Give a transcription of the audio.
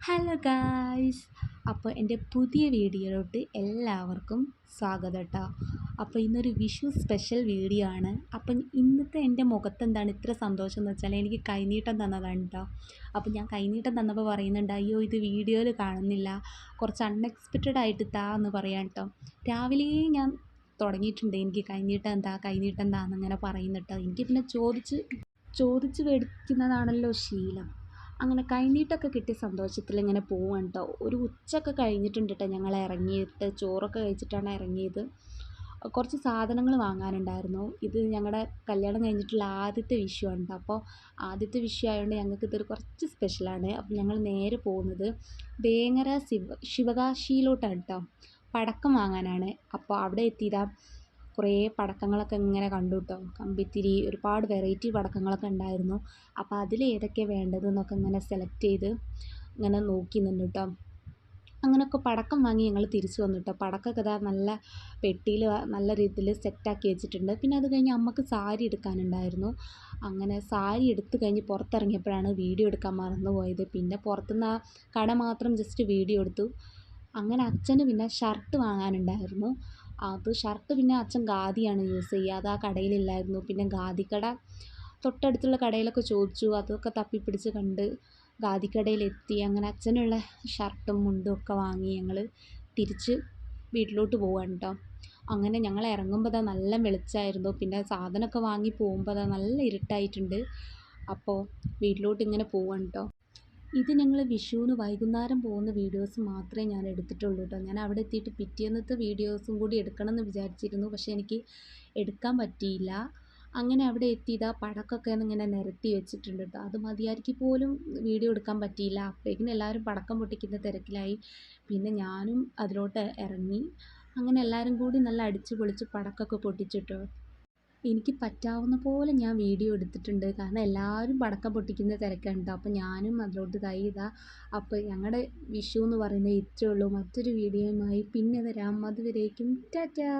Hello guys. അപ്പോൾ എൻ്റെ പുതിയ വീഡിയോയിലോട്ട് എല്ലാവർക്കും സ്വാഗതം കേട്ടോ. അപ്പോൾ ഇന്നൊരു വിഷു സ്പെഷ്യൽ വീഡിയോ ആണ്. അപ്പം ഇന്നത്തെ എൻ്റെ മുഖത്ത് എന്താണ് ഇത്ര സന്തോഷം എന്ന് വെച്ചാൽ എനിക്ക് കൈനീട്ടം തന്നതാണ് കേട്ടോ. അപ്പോൾ ഞാൻ കൈനീട്ടം തന്നപ്പോൾ പറയുന്നുണ്ട്, അയ്യോ ഇത് വീഡിയോയിൽ കാണുന്നില്ല, കുറച്ച് അൺഎക്സ്പെക്റ്റഡ് ആയിട്ട് താ എന്ന് പറയാം കേട്ടോ. രാവിലെ ഞാൻ തുടങ്ങിയിട്ടുണ്ട്, എനിക്ക് കൈനീട്ടം എന്താ എന്നിങ്ങനെ പറയുന്നുട്ടോ. എനിക്ക് പിന്നെ ചോദിച്ച് മേടിക്കുന്നതാണല്ലോ ശീലം. അങ്ങനെ കൈനീട്ടമൊക്കെ കിട്ടിയ സന്തോഷത്തിൽ ഇങ്ങനെ പോവാണ് കേട്ടോ. ഒരു ഉച്ചയൊക്കെ കഴിഞ്ഞിട്ടുണ്ട് കേട്ടോ ഞങ്ങൾ ഇറങ്ങിയിട്ട്, ചോറൊക്കെ കഴിച്ചിട്ടാണ് ഇറങ്ങിയത്. കുറച്ച് സാധനങ്ങൾ വാങ്ങാനുണ്ടായിരുന്നു. ഇത് ഞങ്ങളുടെ കല്യാണം കഴിഞ്ഞിട്ടുള്ള ആദ്യത്തെ വിഷുവാണ് കേട്ടോ. അപ്പോൾ ആദ്യത്തെ വിഷു ആയതുകൊണ്ട് ഞങ്ങൾക്ക് ഇതൊരു കുറച്ച് സ്പെഷ്യലാണ്. അപ്പോൾ ഞങ്ങൾ നേരെ പോകുന്നത് വേങ്ങര ശിവകാശിയിലോട്ടാണ് കേട്ടോ. പടക്കം വാങ്ങാനാണ്. അപ്പോൾ അവിടെ എത്തിയതാ കുറേ പടക്കങ്ങളൊക്കെ ഇങ്ങനെ കണ്ടു കേട്ടോ. കമ്പിത്തിരി, ഒരുപാട് വെറൈറ്റി പടക്കങ്ങളൊക്കെ ഉണ്ടായിരുന്നു. അപ്പോൾ അതിൽ ഏതൊക്കെയാണ് വേണ്ടതെന്നൊക്കെ ഇങ്ങനെ സെലക്ട് ചെയ്ത് ഇങ്ങനെ നോക്കി നിന്നു കേട്ടോ. അങ്ങനെയൊക്കെ പടക്കം വാങ്ങി ഞങ്ങൾ തിരിച്ചു വന്നു കേട്ടോ. പടക്കമൊക്കെ ഇതാ നല്ല പെട്ടിയിൽ നല്ല രീതിയിൽ സെറ്റാക്കി വെച്ചിട്ടുണ്ട്. പിന്നെ അത് കഴിഞ്ഞ് അമ്മക്ക് സാരി എടുക്കാനുണ്ടായിരുന്നു. അങ്ങനെ സാരി എടുത്ത് കഴിഞ്ഞ് പുറത്തിറങ്ങിയപ്പോഴാണ് വീഡിയോ എടുക്കാൻ മറന്നു പോയത്. പിന്നെ പുറത്തുനിന്ന് ആ കട മാത്രം ജസ്റ്റ് വീഡിയോ എടുത്തു. അങ്ങനെ അച്ഛന് പിന്നെ ഷർട്ട് വാങ്ങാനുണ്ടായിരുന്നു. ഷർട്ട് പിന്നെ അച്ഛൻ ഖാദിയാണ് യൂസ് ചെയ്യുക. അത് ആ കടയിലില്ലായിരുന്നു. പിന്നെ ഖാദിക്കട തൊട്ടടുത്തുള്ള കടയിലൊക്കെ ചോദിച്ചു, അതൊക്കെ തപ്പിപ്പിടിച്ച് കണ്ട് ഖാദിക്കടയിലെത്തി. അങ്ങനെ അച്ഛനുള്ള ഷർട്ടും മുണ്ടും ഒക്കെ വാങ്ങി ഞങ്ങൾ തിരിച്ച് വീട്ടിലോട്ട് പോവാണ് കേട്ടോ. അങ്ങനെ ഞങ്ങൾ ഇറങ്ങുമ്പോൾ നല്ല വെളിച്ചമായിരുന്നു. പിന്നെ സാധനമൊക്കെ വാങ്ങി പോകുമ്പോൾ നല്ല ഇരുട്ടായിട്ടുണ്ട്. അപ്പോൾ വീട്ടിലോട്ട് ഇങ്ങനെ പോവാണ് കേട്ടോ. ഇത് ഞങ്ങൾ വിഷുവിന് വൈകുന്നേരം പോകുന്ന വീഡിയോസ് മാത്രമേ ഞാൻ എടുത്തിട്ടുള്ളൂ കേട്ടോ. ഞാൻ അവിടെ എത്തിയിട്ട് പിറ്റേന്നത്തെ വീഡിയോസും കൂടി എടുക്കണം എന്ന് വിചാരിച്ചിരുന്നു. പക്ഷേ എനിക്ക് എടുക്കാൻ പറ്റിയില്ല. അങ്ങനെ അവിടെ എത്തി ഇതാ പടക്കമൊക്കെ ഇങ്ങനെ നിരത്തി വെച്ചിട്ടുണ്ട് കേട്ടോ. അത് മതിയായിരിക്കും പോലും വീഡിയോ എടുക്കാൻ പറ്റിയില്ല. അപ്പോഴേക്കും എല്ലാവരും പടക്കം പൊട്ടിക്കുന്ന തിരക്കിലായി. പിന്നെ ഞാനും അതിലോട്ട് ഇറങ്ങി. അങ്ങനെ എല്ലാവരും കൂടി നല്ല അടിച്ച് പൊളിച്ച് പടക്കമൊക്കെ പൊട്ടിച്ചിട്ടോ. എനിക്ക് പറ്റാവുന്ന പോലെ ഞാൻ വീഡിയോ എടുത്തിട്ടുണ്ട്. കാരണം എല്ലാവരും പടക്കം പൊട്ടിക്കുന്ന തിരക്കാണ് കേട്ടോ. അപ്പോൾ ഞാനും അതിലോട്ട് ഇതാ. അപ്പോൾ ഞങ്ങളുടെ വിഷു എന്ന് പറയുന്നത് ഇത്രയേ ഉള്ളൂ. മറ്റൊരു വീഡിയോയുമായി പിന്നെ വരാം. അതുവരേക്കും ടാറ്റാ.